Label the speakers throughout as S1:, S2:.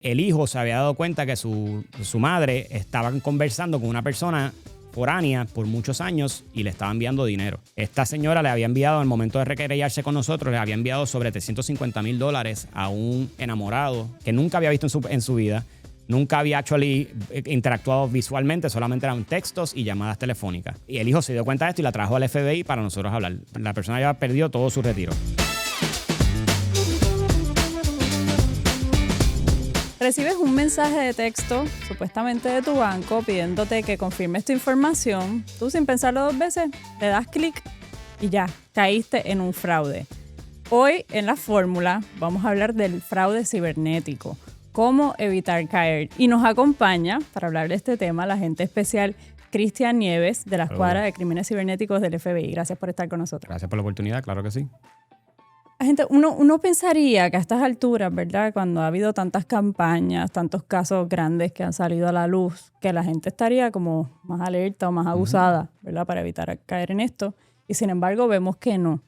S1: El hijo se había dado cuenta que su madre estaba conversando con una persona foránea por muchos años y le estaba enviando dinero. Esta señora le había enviado, al momento de requerellarse con nosotros, le había enviado sobre $350,000 a un enamorado que nunca había visto en su vida. Nunca había interactuado visualmente, solamente eran textos y llamadas telefónicas. Y el hijo se dio cuenta de esto y la trajo al FBI para nosotros hablar. La persona había perdido todo su retiro.
S2: Recibes un mensaje de texto, supuestamente de tu banco, pidiéndote que confirmes tu información. Tú, sin pensarlo dos veces, le das clic y ya, caíste en un fraude. Hoy, en La Fórmula, vamos a hablar del fraude cibernético. Cómo evitar caer. Y nos acompaña, para hablar de este tema, la agente especial Cristian Nieves, de la Escuadra de Crímenes Cibernéticos del FBI. Gracias por estar con nosotros.
S1: Gracias por la oportunidad, claro que sí.
S2: Gente, uno pensaría que a estas alturas, ¿verdad? Cuando ha habido tantas campañas, tantos casos grandes que han salido a la luz, que la gente estaría como más alerta o más abusada, ¿verdad? Para evitar caer en esto. Y sin embargo, vemos que no.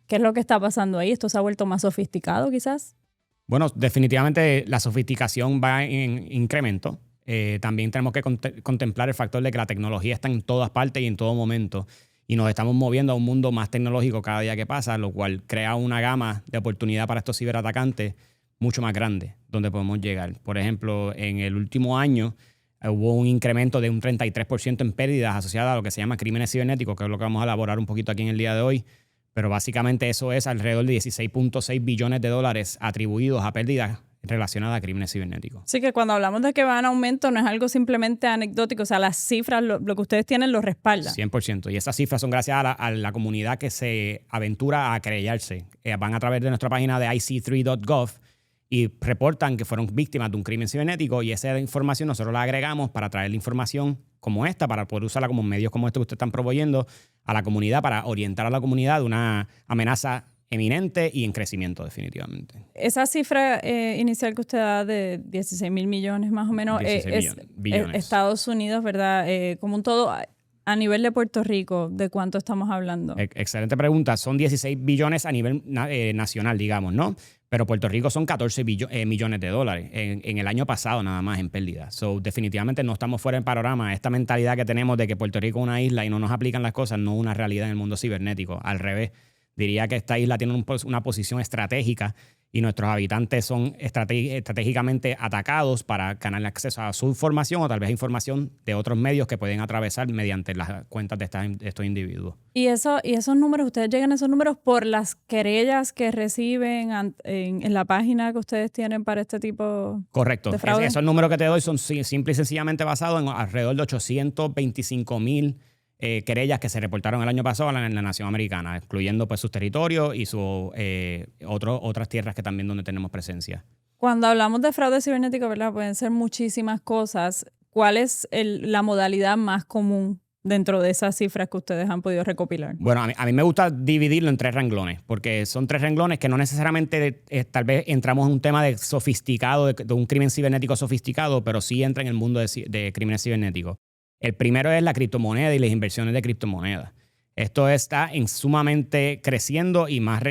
S2: ¿Qué es lo que está pasando ahí? ¿Esto se ha vuelto más sofisticado, quizás?
S1: Bueno, definitivamente la sofisticación va en incremento. También tenemos que contemplar el factor de que la tecnología está en todas partes y en todo momento. Y nos estamos moviendo a un mundo más tecnológico cada día que pasa, lo cual crea una gama de oportunidad para estos ciberatacantes mucho más grande, donde podemos llegar. Por ejemplo, en el último año hubo un incremento de un 33% en pérdidas asociadas a lo que se llama crímenes cibernéticos, que es lo que vamos a elaborar un poquito aquí en el día de hoy. Pero básicamente eso es alrededor de $16.6 billones atribuidos a pérdidas relacionadas a crímenes cibernéticos.
S2: Así que cuando hablamos de que va en aumento no es algo simplemente anecdótico, o sea, las cifras, lo que ustedes tienen lo respaldan.
S1: 100%. Y esas cifras son gracias a la comunidad que se aventura a querellarse. Van a través de nuestra página de ic3.gov y reportan que fueron víctimas de un crimen cibernético y esa información nosotros la agregamos para traer la información como esta, para poder usarla como medios como estos que ustedes están proveyendo a la comunidad, para orientar a la comunidad de una amenaza eminente y en crecimiento definitivamente.
S2: Esa cifra inicial que usted da de 16,000 millones más o menos
S1: billones.
S2: Estados Unidos, ¿verdad? Como un todo, a nivel de Puerto Rico, ¿de cuánto estamos hablando?
S1: Excelente pregunta. Son 16 billones a nivel nacional, digamos, ¿no? Pero Puerto Rico son 14 millones de dólares en el año pasado nada más en pérdida. So, definitivamente no estamos fuera del panorama. Esta mentalidad que tenemos de que Puerto Rico es una isla y no nos aplican las cosas no es una realidad en el mundo cibernético. Al revés. Diría que esta isla tiene una posición estratégica y nuestros habitantes son estratégicamente atacados para ganar acceso a su información o tal vez información de otros medios que pueden atravesar mediante las cuentas de estos individuos.
S2: ¿Y esos números, ustedes llegan a esos números por las querellas que reciben en la página que ustedes tienen para este tipo
S1: Correcto.
S2: de fraude?
S1: Esos números que te doy son simple y sencillamente basados en alrededor de 825,000 querellas que se reportaron el año pasado en la nación americana, incluyendo pues sus territorios y otras tierras que también donde tenemos presencia.
S2: Cuando hablamos de fraude cibernético, ¿verdad? Pueden ser muchísimas cosas. ¿Cuál es la modalidad más común dentro de esas cifras que ustedes han podido recopilar?
S1: Bueno, a mí me gusta dividirlo en 3 renglones, porque son 3 renglones que no necesariamente tal vez entramos en un tema de sofisticado, de un crimen cibernético sofisticado, pero sí entra en el mundo de crímenes cibernéticos. El primero es la criptomoneda y las inversiones de criptomonedas. Esto está sumamente creciendo y más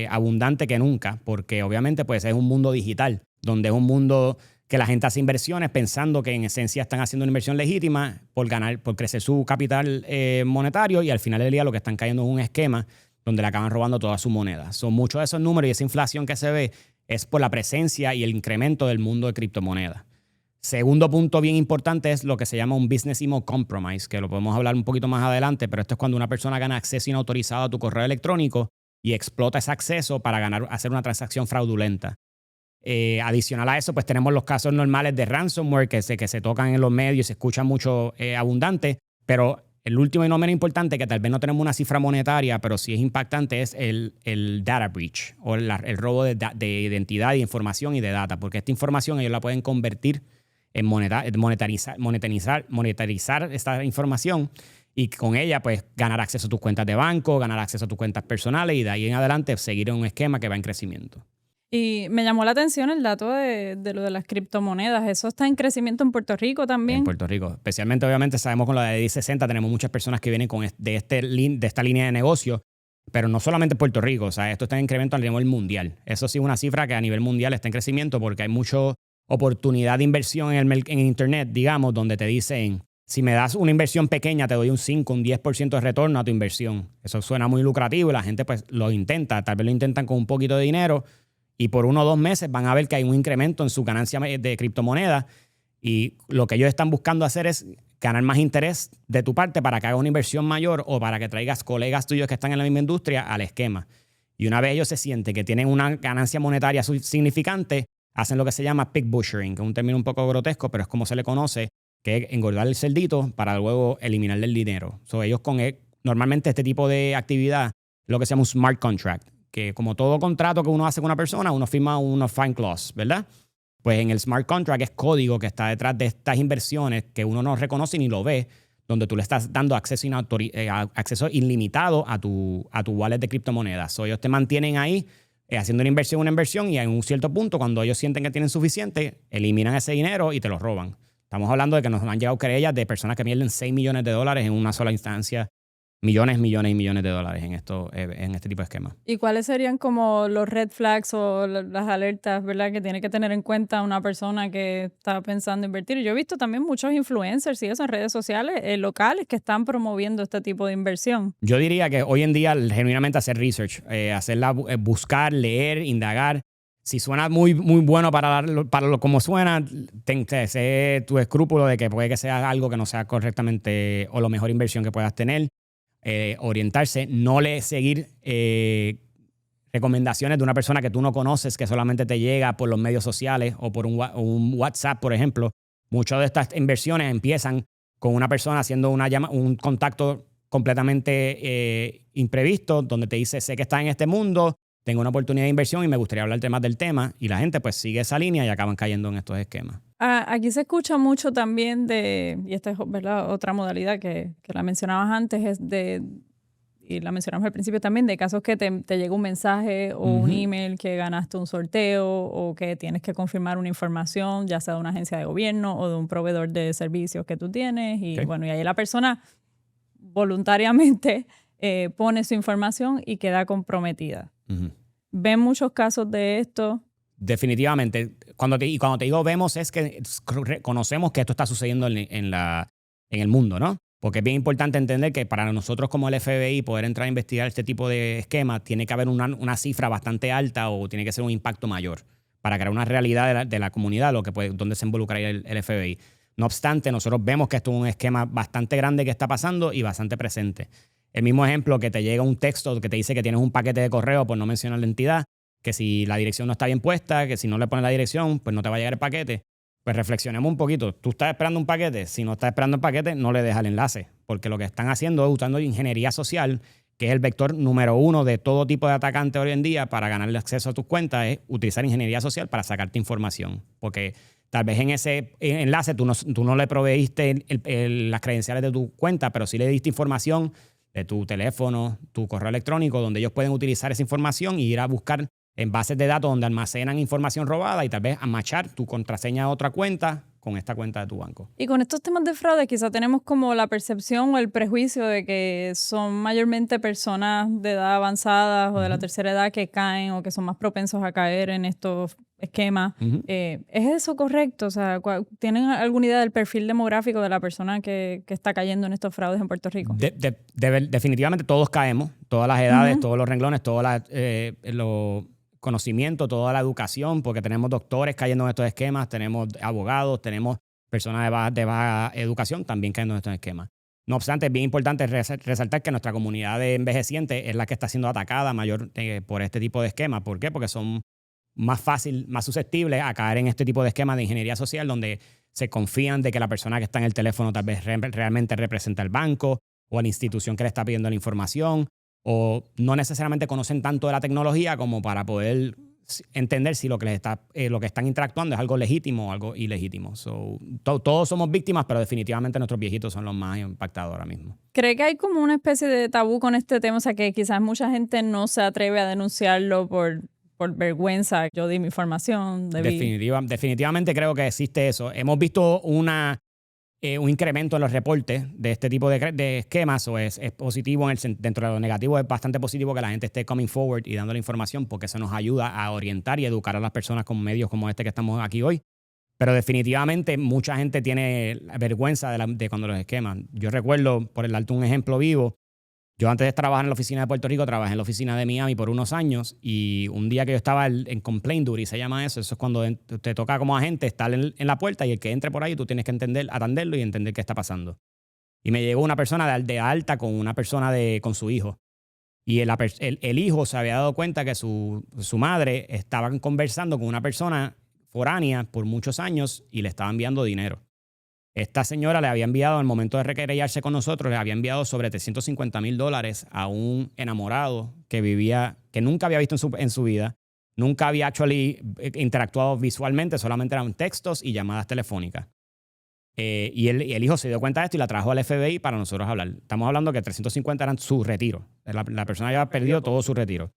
S1: abundante que nunca, porque obviamente pues, es un mundo digital, donde es un mundo que la gente hace inversiones pensando que en esencia están haciendo una inversión legítima por crecer su capital monetario y al final del día lo que están cayendo es un esquema donde le acaban robando toda su moneda. Son muchos de esos números y esa inflación que se ve es por la presencia y el incremento del mundo de criptomonedas. Segundo punto bien importante es lo que se llama un business email compromise, que lo podemos hablar un poquito más adelante, pero esto es cuando una persona gana acceso inautorizado a tu correo electrónico y explota ese acceso para hacer una transacción fraudulenta. Adicional a eso, pues tenemos los casos normales de ransomware que se tocan en los medios y se escuchan mucho abundante, pero el último y no menos importante, que tal vez no tenemos una cifra monetaria, pero sí es impactante, es el data breach o el robo de identidad, de información y de data, porque esta información ellos la pueden convertir en monetarizar esta información y con ella pues ganar acceso a tus cuentas de banco, ganar acceso a tus cuentas personales y de ahí en adelante seguir en un esquema que va en crecimiento.
S2: Y me llamó la atención el dato de lo de las criptomonedas. ¿Eso está en crecimiento en Puerto Rico también?
S1: En Puerto Rico. Especialmente, obviamente, sabemos con la de 1060 tenemos muchas personas que vienen de esta línea de negocio, pero no solamente en Puerto Rico. O sea, esto está en incremento a nivel mundial. Eso sí es una cifra que a nivel mundial está en crecimiento porque hay mucho oportunidad de inversión en Internet, digamos, donde te dicen, si me das una inversión pequeña, te doy un 5, un 10% de retorno a tu inversión. Eso suena muy lucrativo y la gente pues lo intenta. Tal vez lo intentan con un poquito de dinero y por 1 o 2 meses van a ver que hay un incremento en su ganancia de criptomonedas y lo que ellos están buscando hacer es ganar más interés de tu parte para que hagas una inversión mayor o para que traigas colegas tuyos que están en la misma industria al esquema. Y una vez ellos se sienten que tienen una ganancia monetaria significante, hacen lo que se llama pig butchering, que es un término un poco grotesco, pero es como se le conoce, que es engordar el cerdito para luego eliminarle el dinero. Ellos normalmente este tipo de actividad es lo que se llama un smart contract, que como todo contrato que uno hace con una persona, uno firma unos fine clause, ¿verdad? Pues en el smart contract es código que está detrás de estas inversiones que uno no reconoce ni lo ve, donde tú le estás dando acceso ilimitado a tu wallet de criptomonedas. Ellos te mantienen ahí haciendo una inversión y en un cierto punto, cuando ellos sienten que tienen suficiente, eliminan ese dinero y te lo roban. Estamos hablando de que nos han llegado querellas de personas que pierden $6 millones en una sola instancia. Millones y millones de dólares en este tipo de esquemas.
S2: ¿Y cuáles serían como los red flags o las alertas, ¿verdad? Que tiene que tener en cuenta una persona que está pensando invertir? Yo he visto también muchos influencers y eso en redes sociales locales que están promoviendo este tipo de inversión.
S1: Yo diría que hoy en día genuinamente hacer research, buscar, leer, indagar. Si suena muy, muy bueno para lo como suena, sé tu escrúpulo de que puede que sea algo que no sea correctamente o la mejor inversión que puedas tener. Orientarse, no seguir recomendaciones de una persona que tú no conoces, que solamente te llega por los medios sociales o por un WhatsApp, por ejemplo. Muchas de estas inversiones empiezan con una persona haciendo un contacto completamente imprevisto, donde te dice, sé que estás en este mundo, tengo una oportunidad de inversión y me gustaría hablarte más del tema. Y la gente pues sigue esa línea y acaban cayendo en estos esquemas.
S2: Aquí se escucha mucho también y esta es, ¿verdad?, otra modalidad que la mencionabas antes, y la mencionamos al principio también, de casos que te llega un mensaje o un email que ganaste un sorteo o que tienes que confirmar una información, ya sea de una agencia de gobierno o de un proveedor de servicios que tú tienes. Y bueno, y ahí la persona voluntariamente pone su información y queda comprometida. ¿Ven muchos casos de esto?
S1: Definitivamente. Cuando te digo vemos es que conocemos que esto está sucediendo en el mundo, ¿no? Porque es bien importante entender que para nosotros como el FBI poder entrar a investigar este tipo de esquemas tiene que haber una cifra bastante alta o tiene que ser un impacto mayor para crear una realidad de la comunidad donde se involucraría el FBI. No obstante, nosotros vemos que esto es un esquema bastante grande que está pasando y bastante presente. El mismo ejemplo que te llega un texto que te dice que tienes un paquete de correo por no mencionar la entidad, que si la dirección no está bien puesta, que si no le pones la dirección, pues no te va a llegar el paquete. Pues reflexionemos un poquito. ¿Tú estás esperando un paquete? Si no estás esperando el paquete, no le dejas el enlace. Porque lo que están haciendo es usando ingeniería social, que es el vector número 1 de todo tipo de atacante hoy en día para ganarle acceso a tus cuentas, es utilizar ingeniería social para sacarte información. Porque tal vez en ese enlace tú no le proveíste las credenciales de tu cuenta, pero sí le diste información de tu teléfono, tu correo electrónico, donde ellos pueden utilizar esa información y ir a buscar en bases de datos donde almacenan información robada y tal vez a matchar tu contraseña a otra cuenta con esta cuenta de tu banco.
S2: Y con estos temas de fraude quizá tenemos como la percepción o el prejuicio de que son mayormente personas de edad avanzada o de la tercera edad que caen o que son más propensos a caer en estos esquemas. ¿Es eso correcto? O sea, ¿tienen alguna idea del perfil demográfico de la persona que está cayendo en estos fraudes en Puerto Rico?
S1: Definitivamente todos caemos, todas las edades, todos los renglones, todos los conocimiento, toda la educación, porque tenemos doctores cayendo en estos esquemas, tenemos abogados, tenemos personas de baja educación también cayendo en estos esquemas. No obstante, es bien importante resaltar que nuestra comunidad de envejecientes es la que está siendo atacada mayor por este tipo de esquemas. ¿Por qué? Porque son más susceptibles a caer en este tipo de esquemas de ingeniería social donde se confían de que la persona que está en el teléfono tal vez realmente representa el banco o a la institución que le está pidiendo la información, o no necesariamente conocen tanto de la tecnología como para poder entender si lo que están interactuando es algo legítimo o algo ilegítimo. Todos somos víctimas, pero definitivamente nuestros viejitos son los más impactados ahora mismo.
S2: ¿Cree que hay como una especie de tabú con este tema? O sea, que quizás mucha gente no se atreve a denunciarlo por vergüenza. Yo di mi información.
S1: Definitivamente creo que existe eso. Hemos visto un incremento en los reportes de este tipo de esquemas, o es positivo dentro de lo negativo. Es bastante positivo que la gente esté coming forward y dando la información porque eso nos ayuda a orientar y educar a las personas con medios como este que estamos aquí hoy. Pero definitivamente mucha gente tiene vergüenza de cuando los esqueman. Yo recuerdo, por el darte un ejemplo vivo, yo antes de trabajar en la oficina de Puerto Rico, trabajé en la oficina de Miami por unos años y un día que yo estaba en complaint duty, se llama eso es cuando te toca como agente estar en la puerta y el que entre por ahí tú tienes que atenderlo y entender qué está pasando. Y me llegó una persona de alta con una persona con su hijo. Y el hijo se había dado cuenta que su madre estaban conversando con una persona foránea por muchos años y le estaba enviando dinero. Esta señora le había enviado, al momento de requerellarse con nosotros, le había enviado sobre $350,000 a un enamorado que nunca había visto en su vida, nunca había interactuado visualmente, solamente eran textos y llamadas telefónicas. Y el hijo se dio cuenta de esto y la trajo al FBI para nosotros hablar. Estamos hablando que 350 eran su retiro. La persona había perdido todo su retiro.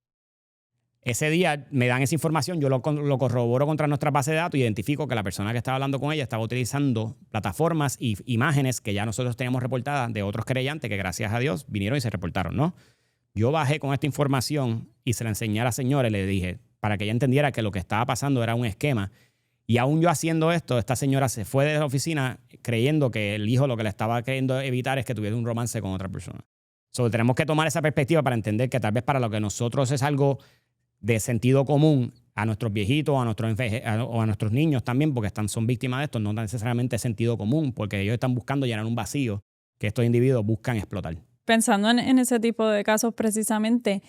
S1: Ese día me dan esa información, yo lo corroboro contra nuestra base de datos y identifico que la persona que estaba hablando con ella estaba utilizando plataformas y imágenes que ya nosotros teníamos reportadas de otros querellantes que gracias a Dios vinieron y se reportaron, ¿no? Yo bajé con esta información y se la enseñé a la señora y le dije, para que ella entendiera que lo que estaba pasando era un esquema. Y aún yo haciendo esto, esta señora se fue de la oficina creyendo que el hijo lo que le estaba queriendo evitar es que tuviera un romance con otra persona. Tenemos que tomar esa perspectiva para entender que tal vez para lo que nosotros es algo de sentido común, a nuestros viejitos o a nuestros niños también, porque son víctimas de esto, no necesariamente sentido común, porque ellos están buscando llenar un vacío que estos individuos buscan explotar.
S2: Pensando en ese tipo de casos precisamente,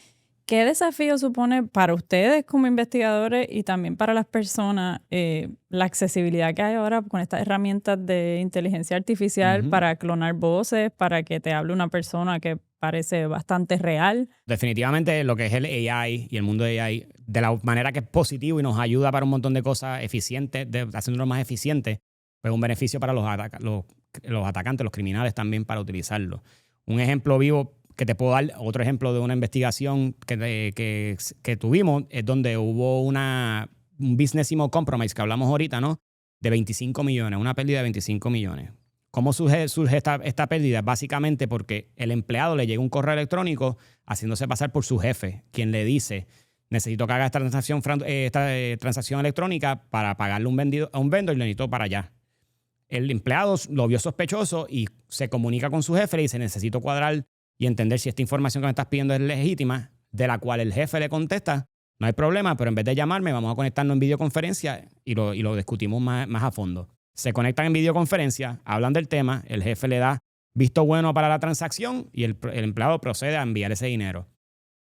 S2: ¿qué desafío supone para ustedes como investigadores y también para las personas la accesibilidad que hay ahora con estas herramientas de inteligencia artificial para clonar voces, para que te hable una persona que parece bastante real?
S1: Definitivamente lo que es el AI y el mundo de AI, de la manera que es positivo y nos ayuda para un montón de cosas eficientes, haciéndolo más eficiente, pues un beneficio para los atacantes, los criminales también para utilizarlo. Un ejemplo vivo que te puedo dar, otro ejemplo de una investigación que tuvimos, es donde hubo un business email compromise que hablamos ahorita, ¿no? De 25 millones, una pérdida de 25 millones. ¿Cómo surge esta pérdida? Básicamente porque el empleado le llega un correo electrónico haciéndose pasar por su jefe, quien le dice, necesito que haga esta transacción electrónica para pagarle a un vendor y lo necesito para allá. El empleado lo vio sospechoso y se comunica con su jefe y le dice, necesito cuadrar y entender si esta información que me estás pidiendo es legítima, de la cual el jefe le contesta, no hay problema, pero en vez de llamarme, vamos a conectarnos en videoconferencia y lo discutimos más a fondo. Se conectan en videoconferencia, hablan del tema, el jefe le da visto bueno para la transacción y el empleado procede a enviar ese dinero.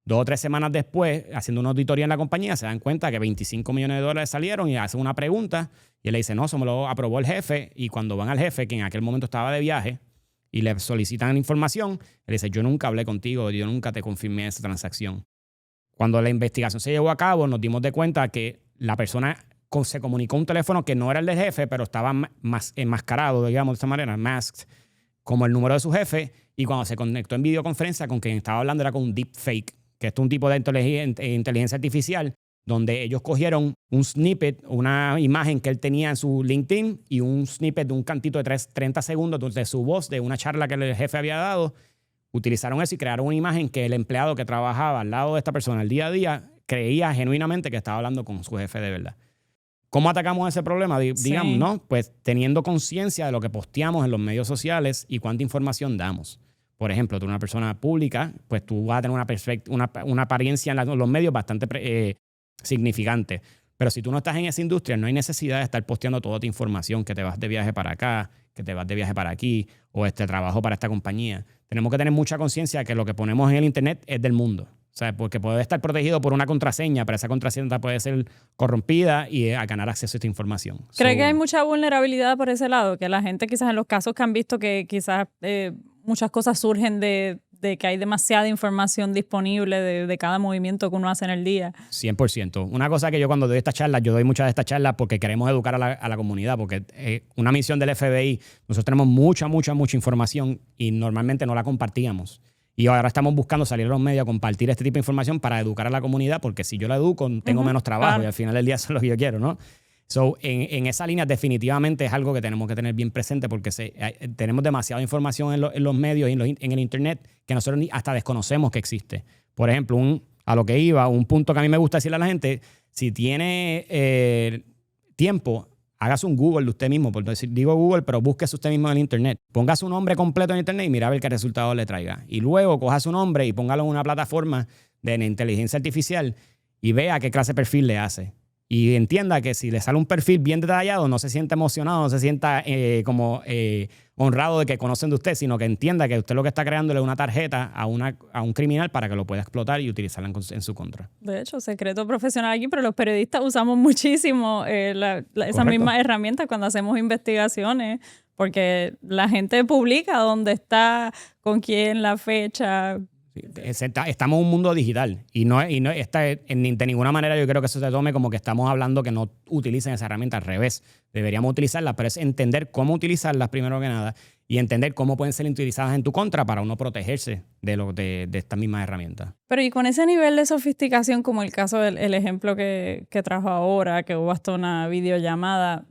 S1: 2 o 3 semanas después, haciendo una auditoría en la compañía, se dan cuenta que $25 millones salieron y hacen una pregunta y él le dice, no, eso me lo aprobó el jefe. Y cuando van al jefe, que en aquel momento estaba de viaje, y le solicitan información, él dice, yo nunca hablé contigo, yo nunca te confirmé esa transacción. Cuando la investigación se llevó a cabo, nos dimos de cuenta que la persona se comunicó un teléfono que no era el del jefe, pero estaba más enmascarado, digamos de esta manera, masked, como el número de su jefe, y cuando se conectó en videoconferencia con quien estaba hablando era con un deepfake, que es un tipo de inteligencia artificial, donde ellos cogieron un snippet, una imagen que él tenía en su LinkedIn y un snippet de un cantito de 30 segundos de su voz, de una charla que el jefe había dado, utilizaron eso y crearon una imagen que el empleado que trabajaba al lado de esta persona el día a día creía genuinamente que estaba hablando con su jefe de verdad. ¿Cómo atacamos ese problema? Digamos, ¿no? Pues teniendo conciencia de lo que posteamos en los medios sociales y cuánta información damos. Por ejemplo, tú eres una persona pública, pues tú vas a tener una apariencia en los medios bastante significante. Pero si tú no estás en esa industria, no hay necesidad de estar posteando toda tu información, que te vas de viaje para acá, que te vas de viaje para aquí, o trabajo para esta compañía. Tenemos que tener mucha conciencia de que lo que ponemos en el Internet es del mundo. O sea, porque puede estar protegido por una contraseña, pero esa contraseña puede ser corrompida y a ganar acceso a esta información.
S2: ¿Cree que hay mucha vulnerabilidad por ese lado? Que la gente quizás en los casos que han visto que quizás muchas cosas surgen de que hay demasiada información disponible de cada movimiento que uno hace en el día.
S1: 100%. Una cosa que yo cuando doy estas charlas, yo doy muchas de estas charlas porque queremos educar a la comunidad, porque una misión del FBI, nosotros tenemos mucha información y normalmente no la compartíamos. Y ahora estamos buscando salir a los medios a compartir este tipo de información para educar a la comunidad, porque si yo la educo, tengo menos trabajo, claro. Y al final del día eso es lo que yo quiero, ¿no? En esa línea definitivamente es algo que tenemos que tener bien presente porque tenemos demasiada información en los medios y en el Internet que nosotros hasta desconocemos que existe. Por ejemplo, a lo que iba, un punto que a mí me gusta decirle a la gente, si tiene tiempo, hágase un Google de usted mismo, por decir, digo Google, pero búsquese usted mismo en el Internet. Ponga su nombre completo en Internet y mira a ver qué resultado le traiga. Y luego coja su nombre y póngalo en una plataforma de inteligencia artificial y vea qué clase de perfil le hace. Y entienda que si le sale un perfil bien detallado, no se sienta emocionado, no se sienta honrado de que conocen de usted, sino que entienda que usted lo que está creándole es una tarjeta a un criminal para que lo pueda explotar y utilizarla en su contra.
S2: De hecho, secreto profesional aquí, pero los periodistas usamos muchísimo esas mismas herramientas cuando hacemos investigaciones, porque la gente publica dónde está, con quién, la fecha.
S1: Sí, estamos en un mundo digital y no está de ninguna manera yo creo que eso se tome como que estamos hablando que no utilicen esa herramienta. Al revés, deberíamos utilizarla, pero es entender cómo utilizarlas primero que nada y entender cómo pueden ser utilizadas en tu contra para uno protegerse de estas mismas herramientas.
S2: Pero y con ese nivel de sofisticación, como el caso del ejemplo que trajo ahora, que hubo hasta una videollamada,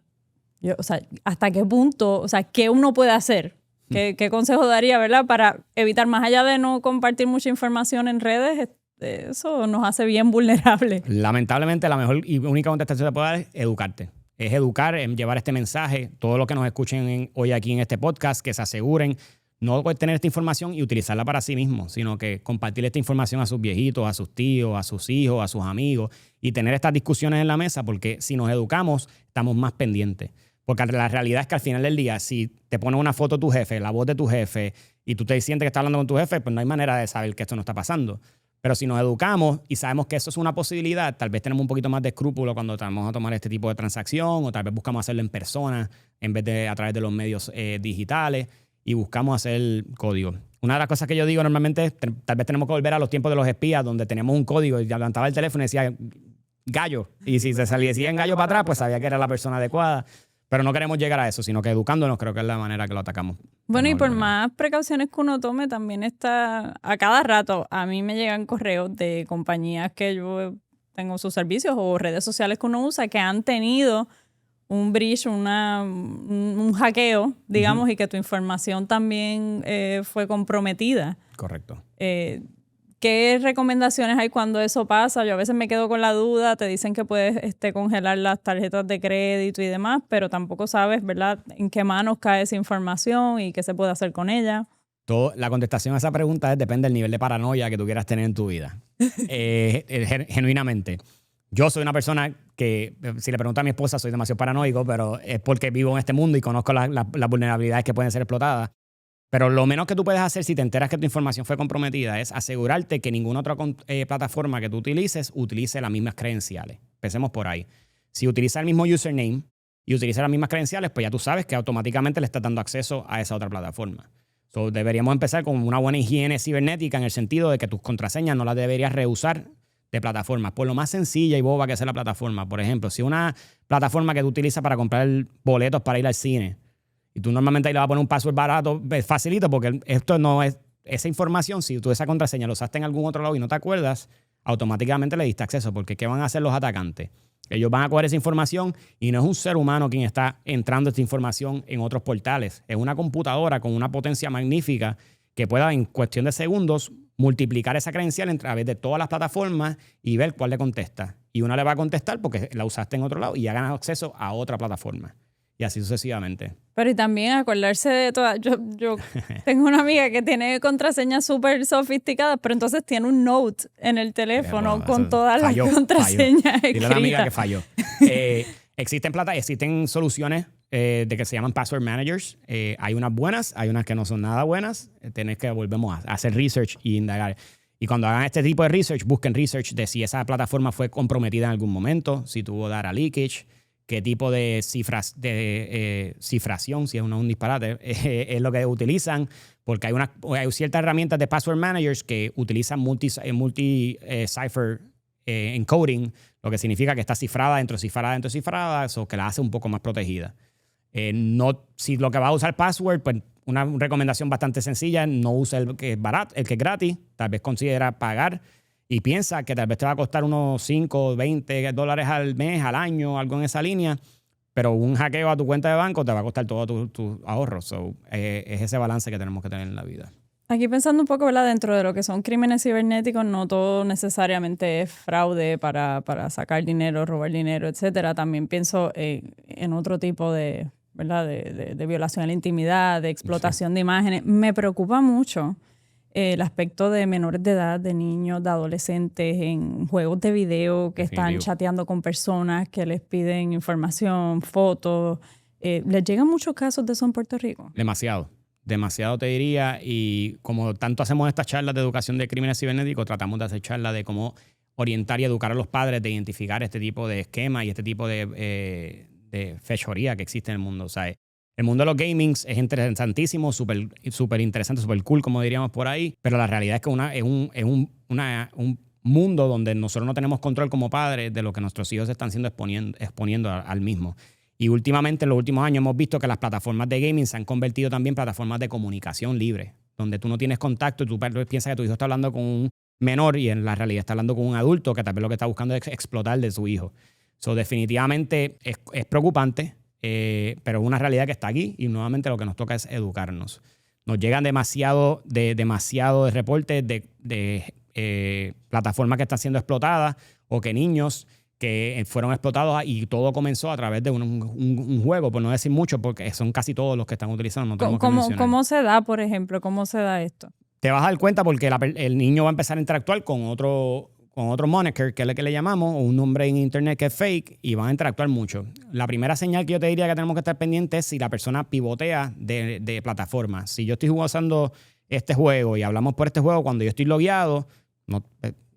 S2: o sea, ¿hasta qué punto, o sea, qué uno puede hacer? ¿Qué consejo daría, verdad? Para evitar, más allá de no compartir mucha información en redes, eso nos hace bien vulnerables.
S1: Lamentablemente, la mejor y única contestación que te puedo dar es educarte. Es educar, en llevar este mensaje. Todos los que nos escuchen hoy aquí en este podcast, que se aseguren no de tener esta información y utilizarla para sí mismos, sino que compartir esta información a sus viejitos, a sus tíos, a sus hijos, a sus amigos y tener estas discusiones en la mesa, porque si nos educamos, estamos más pendientes. Porque la realidad es que al final del día, si te pones una foto de tu jefe, la voz de tu jefe, y tú te sientes que estás hablando con tu jefe, pues no hay manera de saber que esto no está pasando. Pero si nos educamos y sabemos que eso es una posibilidad, tal vez tenemos un poquito más de escrúpulo cuando vamos a tomar este tipo de transacción, o tal vez buscamos hacerlo en persona en vez de a través de los medios digitales, y buscamos hacer código. Una de las cosas que yo digo normalmente es, tal vez tenemos que volver a los tiempos de los espías, donde teníamos un código y levantaba el teléfono y decía gallo. Y si se salía en gallo para atrás, pues sabía que era la persona adecuada. Pero no queremos llegar a eso, sino que educándonos creo que es la manera que lo atacamos.
S2: Bueno, y por más precauciones que uno tome, también está a cada rato. A mí me llegan correos de compañías que yo tengo sus servicios o redes sociales que uno usa que han tenido un breach, un hackeo, digamos, y que tu información también fue comprometida.
S1: Correcto.
S2: ¿Qué recomendaciones hay cuando eso pasa? Yo a veces me quedo con la duda, te dicen que puedes congelar las tarjetas de crédito y demás, pero tampoco sabes, ¿verdad?, en qué manos cae esa información y qué se puede hacer con ella.
S1: La contestación a esa pregunta depende del nivel de paranoia que tú quieras tener en tu vida. Genuinamente. Yo soy una persona que, si le pregunto a mi esposa, soy demasiado paranoico, pero es porque vivo en este mundo y conozco las vulnerabilidades que pueden ser explotadas. Pero lo menos que tú puedes hacer si te enteras que tu información fue comprometida es asegurarte que ninguna otra plataforma que tú utilices utilice las mismas credenciales. Empecemos por ahí. Si utiliza el mismo username y utiliza las mismas credenciales, pues ya tú sabes que automáticamente le estás dando acceso a esa otra plataforma. So, deberíamos empezar con una buena higiene cibernética en el sentido de que tus contraseñas no las deberías reusar de plataformas. Por lo más sencilla y boba que sea la plataforma. Por ejemplo, si una plataforma que tú utilizas para comprar boletos para ir al cine, y tú normalmente ahí le vas a poner un password barato, facilito, porque esto no es esa información. Si tú esa contraseña lo usaste en algún otro lado y no te acuerdas, automáticamente le diste acceso. Porque ¿qué van a hacer los atacantes? Ellos van a coger esa información y no es un ser humano quien está entrando esta información en otros portales. Es una computadora con una potencia magnífica que pueda en cuestión de segundos multiplicar esa credencial a través de todas las plataformas y ver cuál le contesta. Y una le va a contestar porque la usaste en otro lado y ya ganas acceso a otra plataforma. Y así sucesivamente.
S2: Pero y también acordarse de todas. Yo tengo una amiga que tiene contraseñas súper sofisticadas, pero entonces tiene un note en el teléfono con todas las contraseñas escritas.
S1: Dile a la amiga que falló. Existen soluciones de que se llaman password managers. Hay unas buenas, hay unas que no son nada buenas. Tenés que volvemos a hacer research y indagar. Y cuando hagan este tipo de research, busquen research de si esa plataforma fue comprometida en algún momento, si tuvo data leakage, qué tipo de cifración, si es un disparate, es lo que utilizan, porque hay ciertas herramientas de password managers que utilizan multi-cipher encoding, lo que significa que está cifrada dentro de cifrada, eso que la hace un poco más protegida. Si lo que va a usar password, pues una recomendación bastante sencilla, no use el que es barato, el que es gratis, tal vez considera pagar y piensa que tal vez te va a costar unos 5, 20 dólares al mes, al año, algo en esa línea, pero un hackeo a tu cuenta de banco te va a costar todos tus ahorros. Es ese balance que tenemos que tener en la vida.
S2: Aquí pensando un poco, ¿verdad? Dentro de lo que son crímenes cibernéticos, no todo necesariamente es fraude para sacar dinero, robar dinero, etcétera. También pienso en otro tipo de, ¿verdad? De violación a la intimidad, de explotación de imágenes. Me preocupa mucho el aspecto de menores de edad, de niños, de adolescentes en juegos de video que están chateando con personas que les piden información, fotos. ¿Les llegan muchos casos de eso en Puerto Rico?
S1: Demasiado te diría, y como tanto hacemos estas charlas de educación de crímenes cibernéticos, tratamos de hacer charlas de cómo orientar y educar a los padres de identificar este tipo de esquemas y este tipo de fechoría que existe en el mundo. O sea, el mundo de los gamings es interesantísimo, súper interesante, súper cool, como diríamos por ahí, pero la realidad es que es un mundo donde nosotros no tenemos control como padres de lo que nuestros hijos están siendo exponiendo al mismo. Y últimamente, en los últimos años, hemos visto que las plataformas de gaming se han convertido también en plataformas de comunicación libre, donde tú no tienes contacto y tú piensas que tu hijo está hablando con un menor y en la realidad está hablando con un adulto que tal vez lo que está buscando es explotar de su hijo. So, definitivamente es preocupante, pero es una realidad que está aquí y nuevamente lo que nos toca es educarnos. Nos llegan demasiado de reportes de plataformas que están siendo explotadas o que niños que fueron explotados y todo comenzó a través de un juego, por no decir mucho, porque son casi todos los que están utilizando. No tenemos que mencionar.
S2: ¿Cómo se da, por ejemplo? ¿Cómo se da esto?
S1: Te vas a dar cuenta porque el niño va a empezar a interactuar con otro moniker, que es el que le llamamos, o un nombre en internet que es fake, y van a interactuar mucho. La primera señal que yo te diría que tenemos que estar pendientes es si la persona pivotea de plataforma. Si yo estoy usando este juego y hablamos por este juego, cuando yo estoy logueado,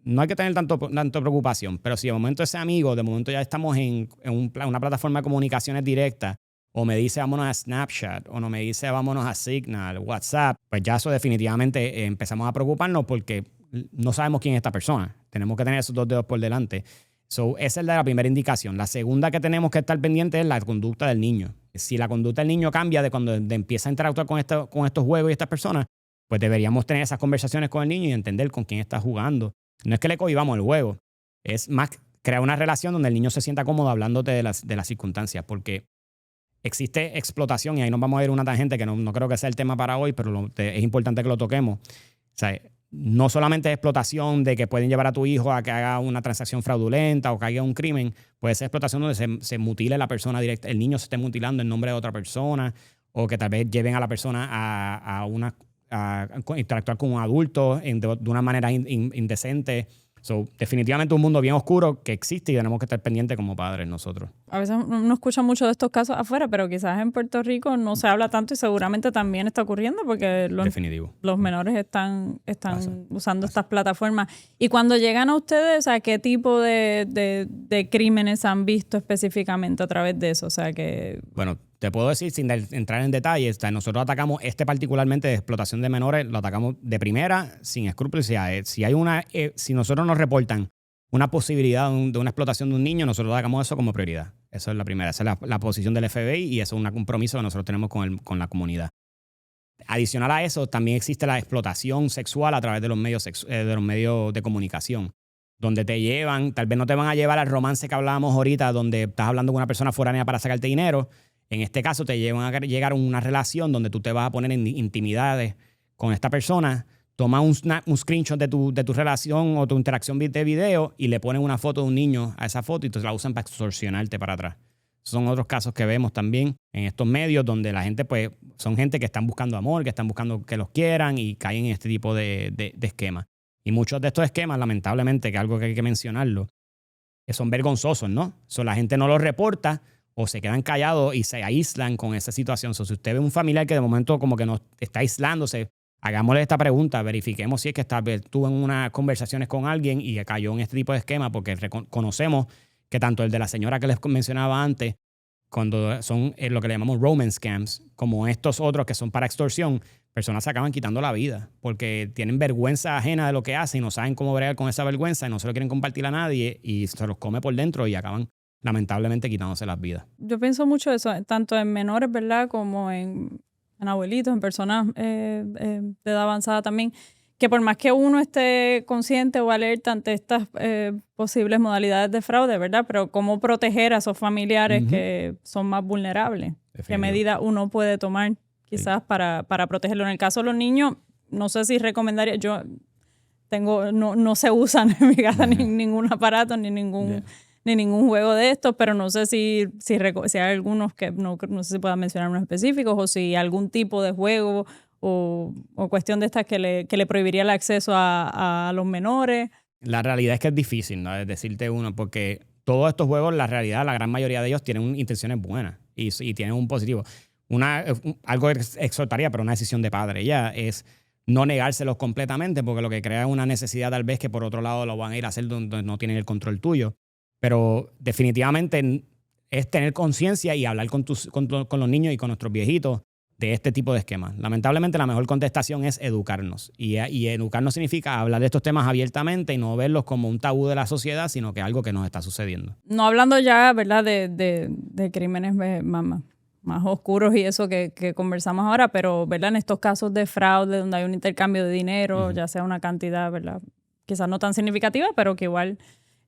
S1: no hay que tener tanto preocupación, pero si de momento ese amigo, de momento ya estamos en una plataforma de comunicaciones directas, o me dice vámonos a Snapchat, o no me dice vámonos a Signal, WhatsApp, pues ya eso definitivamente empezamos a preocuparnos porque no sabemos quién es esta persona. Tenemos que tener esos dos dedos por delante. So, esa es la primera indicación. La segunda que tenemos que estar pendiente es la conducta del niño. Si la conducta del niño cambia de cuando empieza a interactuar con estos juegos y estas personas, pues deberíamos tener esas conversaciones con el niño y entender con quién está jugando. No es que le cohibamos el juego, es más crear una relación donde el niño se sienta cómodo hablándote de las circunstancias, porque existe explotación, y ahí nos vamos a ir una tangente que no creo que sea el tema para hoy, pero es importante que lo toquemos. O sea, no solamente es explotación de que pueden llevar a tu hijo a que haga una transacción fraudulenta o que haga un crimen, puede ser explotación donde se mutile la persona directa, el niño se esté mutilando en nombre de otra persona, o que tal vez lleven a la persona a interactuar con un adulto de una manera indecente. So, definitivamente un mundo bien oscuro que existe y tenemos que estar pendientes como padres nosotros.
S2: A veces uno escucha mucho de estos casos afuera, pero quizás en Puerto Rico no se habla tanto y seguramente también está ocurriendo porque los menores están usando estas plataformas. Y cuando llegan a ustedes, o sea, ¿qué tipo de crímenes han visto específicamente a través de eso? O sea, que...
S1: Bueno, te puedo decir, sin entrar en detalles, nosotros atacamos particularmente de explotación de menores, lo atacamos de primera, sin escrúpulos. Si nosotros nos reportan una posibilidad de una explotación de un niño, nosotros atacamos eso como prioridad. Esa es la primera, esa es la posición del FBI y eso es un compromiso que nosotros tenemos con la comunidad. Adicional a eso, también existe la explotación sexual a través de los medios de comunicación, donde te llevan, tal vez no te van a llevar al romance que hablábamos ahorita, donde estás hablando con una persona foránea para sacarte dinero. En este caso te llevan a llegar a una relación donde tú te vas a poner en intimidades con esta persona, toma un screenshot de tu relación o tu interacción de video y le ponen una foto de un niño a esa foto y entonces la usan para extorsionarte para atrás. Son otros casos que vemos también en estos medios donde la gente, pues, son gente que están buscando amor, que están buscando que los quieran y caen en este tipo de esquemas. Y muchos de estos esquemas, lamentablemente, que es algo que hay que mencionarlo, son vergonzosos, ¿no? La gente no los reporta o se quedan callados y se aíslan con esa situación. Si usted ve un familiar que de momento como que no está aislándose, hagámosle esta pregunta, verifiquemos si es que estuvo en unas conversaciones con alguien y cayó en este tipo de esquema, porque conocemos que tanto el de la señora que les mencionaba antes, cuando son lo que le llamamos romance scams, como estos otros que son para extorsión, personas se acaban quitando la vida porque tienen vergüenza ajena de lo que hacen y no saben cómo bregar con esa vergüenza y no se lo quieren compartir a nadie y se los come por dentro y acaban lamentablemente quitándose las vidas.
S2: Yo pienso mucho eso, tanto en menores, ¿verdad? Como en abuelitos, en personas de edad avanzada también, que por más que uno esté consciente o alerta ante estas posibles modalidades de fraude, ¿verdad? Pero cómo proteger a esos familiares que son más vulnerables. ¿Qué medida uno puede tomar quizás para protegerlo? En el caso de los niños, no sé si recomendaría, yo no se usan en mi casa ningún aparato ni ningún juego de estos, pero no sé si hay algunos que no sé si puedan mencionar unos específicos o si algún tipo de juego o cuestión de estas que le prohibiría el acceso a los menores.
S1: La realidad es que es difícil, ¿no? Decirte uno, porque todos estos juegos, la realidad, la gran mayoría de ellos tienen intenciones buenas y tienen un positivo. Algo exhortaría, pero una decisión de padre ya es no negárselos completamente, porque lo que crea es una necesidad tal vez que por otro lado lo van a ir a hacer donde no tienen el control tuyo. Pero definitivamente es tener conciencia y hablar con los niños y con nuestros viejitos de este tipo de esquemas. Lamentablemente la mejor contestación es educarnos. Y educarnos significa hablar de estos temas abiertamente y no verlos como un tabú de la sociedad, sino que algo que nos está sucediendo.
S2: No hablando ya, ¿verdad?, de crímenes más oscuros y eso que conversamos ahora, pero, ¿verdad?, en estos casos de fraude donde hay un intercambio de dinero, ya sea una cantidad, ¿verdad?, quizás no tan significativa, pero que igual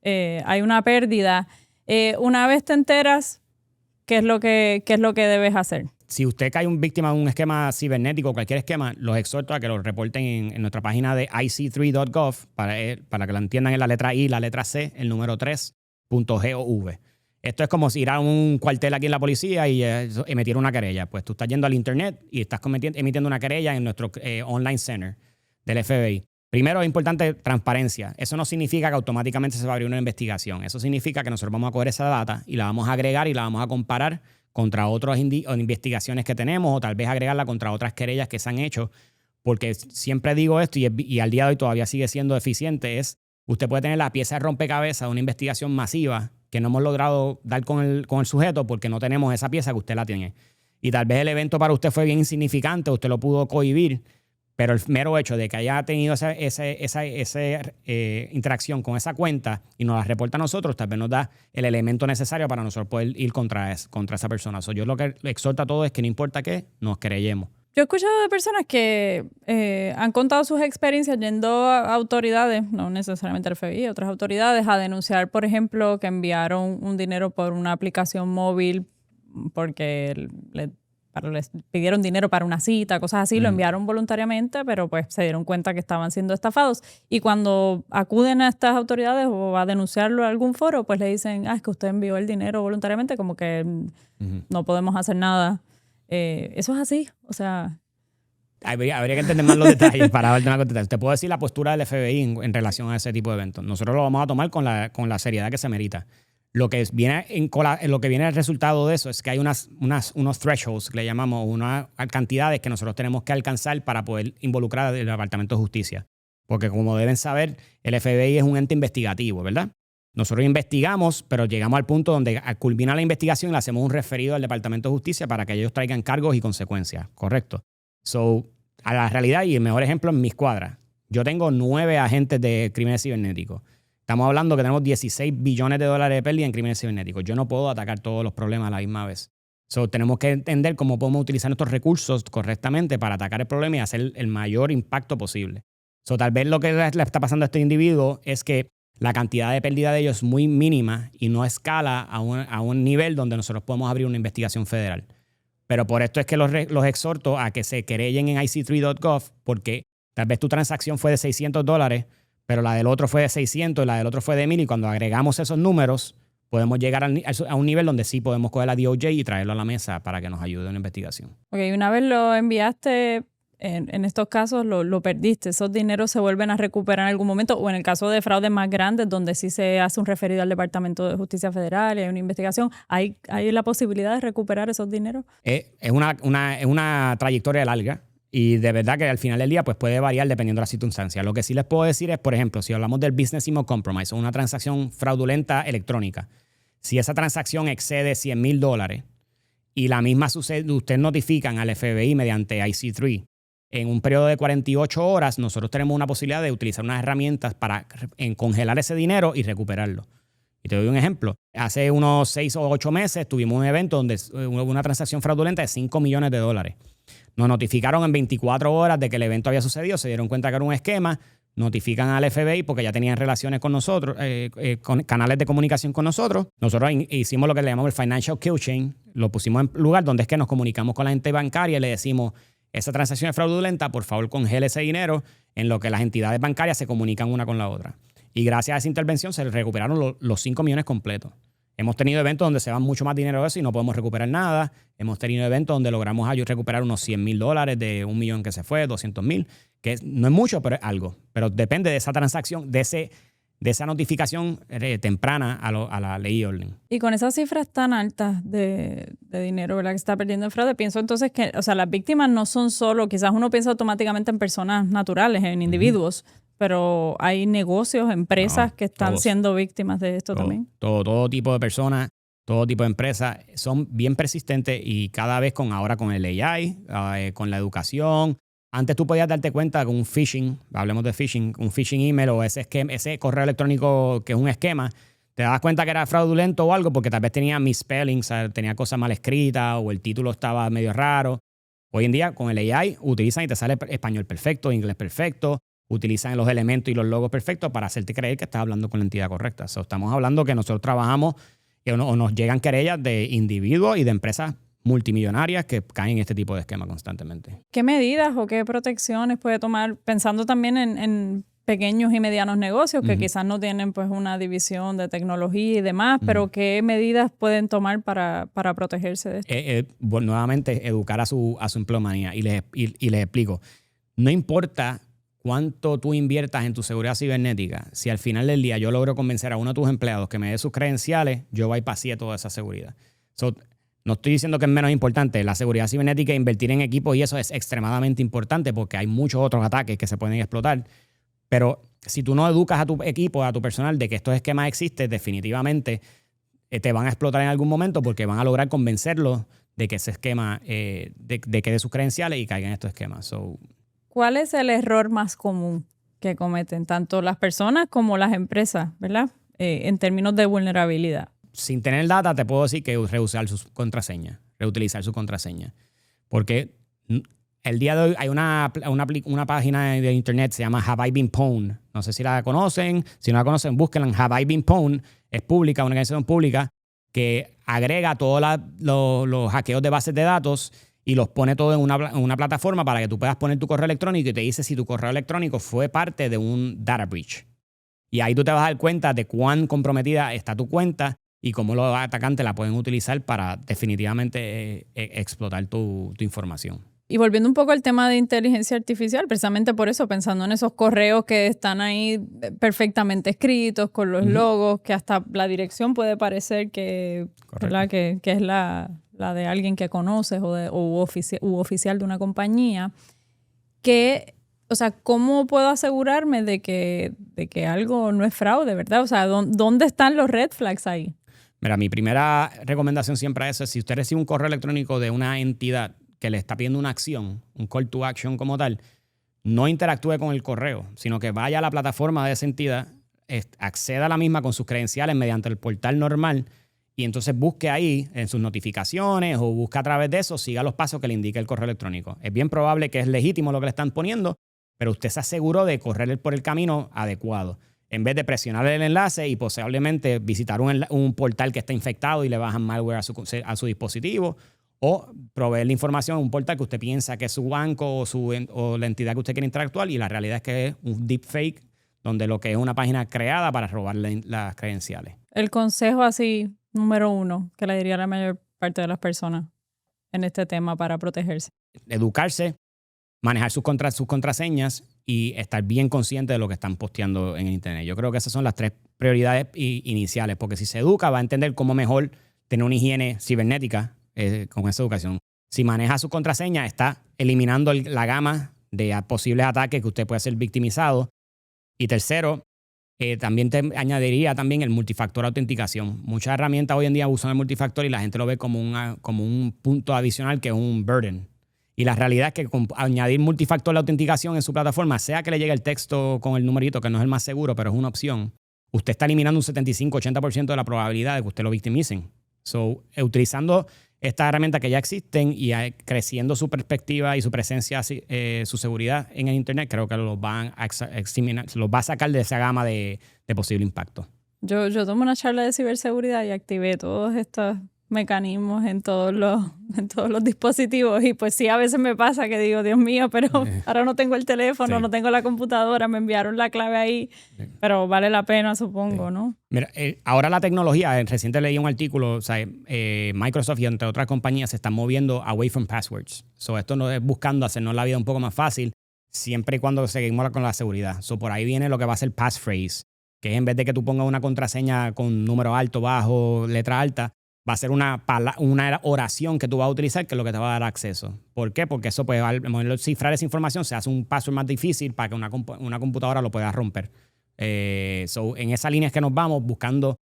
S2: hay una pérdida. Una vez te enteras, ¿qué es lo que debes hacer?
S1: Si usted cae víctima de un esquema cibernético o cualquier esquema, los exhorto a que lo reporten en nuestra página de ic3.gov para que lo entiendan en la letra I, la letra C, el número 3.gov. Esto es como si ir a un cuartel aquí en la policía y emitir una querella. Pues tú estás yendo al internet y estás emitiendo una querella en nuestro online center del FBI. Primero es importante transparencia. Eso no significa que automáticamente se va a abrir una investigación. Eso significa que nosotros vamos a coger esa data y la vamos a agregar y la vamos a comparar contra otras investigaciones que tenemos o tal vez agregarla contra otras querellas que se han hecho. Porque siempre digo esto y al día de hoy todavía sigue siendo eficiente, usted puede tener la pieza de rompecabezas de una investigación masiva que no hemos logrado dar con el sujeto porque no tenemos esa pieza que usted la tiene. Y tal vez el evento para usted fue bien insignificante, usted lo pudo cohibir, pero el mero hecho de que haya tenido esa interacción con esa cuenta y nos la reporta a nosotros, tal vez nos da el elemento necesario para nosotros poder ir contra esa persona. Yo lo que exhorto a todos es que no importa qué, nos querellemos.
S2: Yo he escuchado de personas que han contado sus experiencias yendo a autoridades, no necesariamente al FBI, otras autoridades, a denunciar, por ejemplo, que enviaron un dinero por una aplicación móvil porque les pidieron dinero para una cita, cosas así, lo enviaron voluntariamente, pero pues se dieron cuenta que estaban siendo estafados. Y cuando acuden a estas autoridades o a denunciarlo a algún foro, pues le dicen, es que usted envió el dinero voluntariamente, como que no podemos hacer nada. Eso es así, o sea...
S1: Habría que entender más los detalles para darte una contestación. Te puedo decir la postura del FBI en relación a ese tipo de eventos. Nosotros lo vamos a tomar con la seriedad que se merita. Lo que viene el resultado de eso es que hay unos thresholds que le llamamos, unas cantidades que nosotros tenemos que alcanzar para poder involucrar al Departamento de Justicia. Porque como deben saber, el FBI es un ente investigativo, ¿verdad? Nosotros investigamos, pero llegamos al punto donde culmina la investigación y le hacemos un referido al Departamento de Justicia para que ellos traigan cargos y consecuencias, ¿correcto? A la realidad, y el mejor ejemplo en mi escuadra, yo tengo 9 agentes de crímenes cibernéticos. Estamos hablando que tenemos $16 billones de pérdida en crímenes cibernéticos. Yo no puedo atacar todos los problemas a la misma vez. Tenemos que entender cómo podemos utilizar nuestros recursos correctamente para atacar el problema y hacer el mayor impacto posible. Tal vez lo que le está pasando a este individuo es que la cantidad de pérdida de ellos es muy mínima y no escala a un nivel donde nosotros podemos abrir una investigación federal. Pero por esto es que los exhorto a que se querellen en ic3.gov porque tal vez tu transacción fue de $600, pero la del otro fue de 600 y la del otro fue de 1000 y cuando agregamos esos números podemos llegar a un nivel donde sí podemos coger la DOJ y traerlo a la mesa para que nos ayude en la investigación.
S2: Ok, una vez lo enviaste, en estos casos lo perdiste. ¿Esos dineros se vuelven a recuperar en algún momento? O en el caso de fraudes más grandes, donde sí se hace un referido al Departamento de Justicia Federal y hay una investigación, ¿hay la posibilidad de recuperar esos dineros?
S1: Es una trayectoria larga. Y de verdad que al final del día pues puede variar dependiendo de la circunstancia. Lo que sí les puedo decir es, por ejemplo, si hablamos del Business Email Compromise o una transacción fraudulenta electrónica, si esa transacción excede $100,000 y la misma sucede, ustedes notifican al FBI mediante IC3, en un periodo de 48 horas nosotros tenemos una posibilidad de utilizar unas herramientas para congelar ese dinero y recuperarlo. Y te doy un ejemplo. Hace unos 6 o 8 meses tuvimos un evento donde hubo una transacción fraudulenta de $5 millones. Nos notificaron en 24 horas de que el evento había sucedido, se dieron cuenta que era un esquema, notifican al FBI porque ya tenían relaciones con nosotros, con canales de comunicación con nosotros. Nosotros hicimos lo que le llamamos el Financial Kill Chain, lo pusimos en lugar donde es que nos comunicamos con la gente bancaria y le decimos, esa transacción es fraudulenta, por favor congele ese dinero en lo que las entidades bancarias se comunican una con la otra. Y gracias a esa intervención se recuperaron los 5 millones completos. Hemos tenido eventos donde se va mucho más dinero de eso y no podemos recuperar nada. Hemos tenido eventos donde logramos recuperar unos $100,000 de 1 millón que se fue, 200,000, que no es mucho, pero es algo. Pero depende de esa transacción, de esa notificación temprana a la ley y orden.
S2: Y con esas cifras tan altas de dinero, ¿verdad?, que se está perdiendo en fraude, pienso entonces que, o sea, las víctimas no son solo, quizás uno piensa automáticamente en personas naturales, en individuos, pero hay negocios, empresas que están siendo víctimas de esto también.
S1: Todo tipo de personas, todo tipo de empresas son bien persistentes y cada vez ahora con el AI, con la educación. Antes tú podías darte cuenta con un phishing, hablemos de phishing, un phishing email o ese correo electrónico que es un esquema, te das cuenta que era fraudulento o algo porque tal vez tenía misspellings, tenía cosas mal escritas o el título estaba medio raro. Hoy en día con el AI utilizan y te sale español perfecto, inglés perfecto, utilizan los elementos y los logos perfectos para hacerte creer que estás hablando con la entidad correcta. Estamos hablando que nosotros trabajamos o nos llegan querellas de individuos y de empresas multimillonarias que caen en este tipo de esquemas constantemente.
S2: ¿Qué medidas o qué protecciones puede tomar, pensando también en pequeños y medianos negocios que quizás no tienen pues una división de tecnología y demás, pero qué medidas pueden tomar para protegerse de esto?
S1: Bueno, nuevamente, educar a su empleomanía y les explico. No importa cuánto tú inviertas en tu seguridad cibernética, si al final del día yo logro convencer a uno de tus empleados que me dé sus credenciales, yo bypassé toda esa seguridad. No estoy diciendo que es menos importante. La seguridad cibernética, invertir en equipos y eso es extremadamente importante porque hay muchos otros ataques que se pueden explotar. Pero si tú no educas a tu equipo, a tu personal de que estos esquemas existen, definitivamente te van a explotar en algún momento porque van a lograr convencerlos de que ese esquema, de que dé sus credenciales y caigan en estos esquemas.
S2: ¿Cuál es el error más común que cometen tanto las personas como las empresas, ¿verdad? En términos de vulnerabilidad.
S1: Sin tener data, te puedo decir que reutilizar su contraseña. Porque el día de hoy hay una página de internet, se llama Have I Been Pwned. No sé si la conocen. Si no la conocen, búsquenla. Have I Been Pwned. Es pública, una organización pública que agrega todos los hackeos de bases de datos y los pone todo en una plataforma para que tú puedas poner tu correo electrónico y te dice si tu correo electrónico fue parte de un data breach. Y ahí tú te vas a dar cuenta de cuán comprometida está tu cuenta y cómo los atacantes la pueden utilizar para definitivamente explotar tu información.
S2: Y volviendo un poco al tema de inteligencia artificial, precisamente por eso, pensando en esos correos que están ahí perfectamente escritos, con los logos, que hasta la dirección puede parecer que, ¿verdad?, que es la de alguien que conoces u oficial de una compañía. O sea, ¿cómo puedo asegurarme de que algo no es fraude, verdad? O sea, ¿dónde están los red flags ahí?
S1: Mira, mi primera recomendación siempre es si usted recibe un correo electrónico de una entidad que le está pidiendo una acción, un call to action como tal, no interactúe con el correo, sino que vaya a la plataforma de esa entidad, acceda a la misma con sus credenciales mediante el portal normal y entonces busque ahí en sus notificaciones o busque a través de eso, siga los pasos que le indica el correo electrónico. Es bien probable que es legítimo lo que le están poniendo, pero usted se aseguró de correr por el camino adecuado. En vez de presionar el enlace y posiblemente visitar un portal que está infectado y le bajan malware a su dispositivo, o proveer la información en un portal que usted piensa que es su banco o la entidad que usted quiere interactuar y la realidad es que es un deepfake donde lo que es una página creada para robarle las credenciales.
S2: El consejo así, número 1, que le diría a la mayor parte de las personas en este tema para protegerse.
S1: Educarse, manejar sus contraseñas y estar bien consciente de lo que están posteando en el internet. Yo creo que esas son las 3 prioridades iniciales, porque si se educa va a entender cómo mejor tener una higiene cibernética con esa educación. Si maneja su contraseña, está eliminando la gama de posibles ataques que usted puede ser victimizado. Y tercero, también te añadiría también el multifactor de autenticación. Muchas herramientas hoy en día usan el multifactor y la gente lo ve como un punto adicional que es un burden. Y la realidad es que con añadir multifactor de autenticación en su plataforma, sea que le llegue el texto con el numerito, que no es el más seguro, pero es una opción, usted está eliminando un 75-80% de la probabilidad de que usted lo victimicen. Utilizando estas herramientas que ya existen y creciendo su perspectiva y su presencia, su seguridad en el internet, creo que los va a sacar de esa gama de posible impacto.
S2: Yo tomé una charla de ciberseguridad y activé todas estas mecanismos en todos los dispositivos y pues sí, a veces me pasa que digo, Dios mío, pero ahora no tengo el teléfono, no tengo la computadora, me enviaron la clave ahí, pero vale la pena, supongo, ¿no?
S1: Mira, ahora la tecnología, reciente leí un artículo, o sea, Microsoft y entre otras compañías se están moviendo away from passwords. So, esto no es buscando hacernos la vida un poco más fácil, siempre y cuando seguimos con la seguridad. So, por ahí viene lo que va a ser passphrase, que es en vez de que tú pongas una contraseña con número alto, bajo, letra alta, va a ser una oración que tú vas a utilizar que es lo que te va a dar acceso. ¿Por qué? Porque eso, pues, al cifrar esa información se hace un password más difícil para que una computadora lo pueda romper. En esa línea es que nos vamos buscando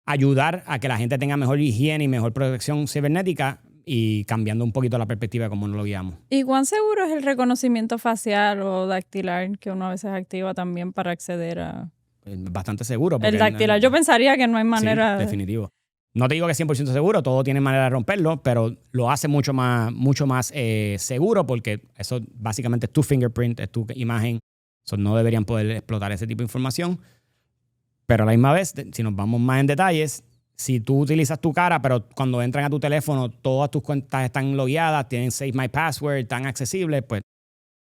S1: ayudar a que la gente tenga mejor higiene y mejor protección cibernética y cambiando un poquito la perspectiva de cómo nos lo guiamos.
S2: ¿Y cuán seguro es el reconocimiento facial o dactilar que uno a veces activa también para acceder a...?
S1: Bastante seguro.
S2: El dactilar, yo pensaría que no hay manera...
S1: Sí, definitivo. No te digo que es 100% seguro, todo tiene manera de romperlo, pero lo hace mucho más seguro porque eso básicamente es tu fingerprint, es tu imagen. So, no deberían poder explotar ese tipo de información. Pero a la misma vez, si nos vamos más en detalles, si tú utilizas tu cara, pero cuando entran a tu teléfono, todas tus cuentas están logueadas, tienen Save My Password, están accesibles, pues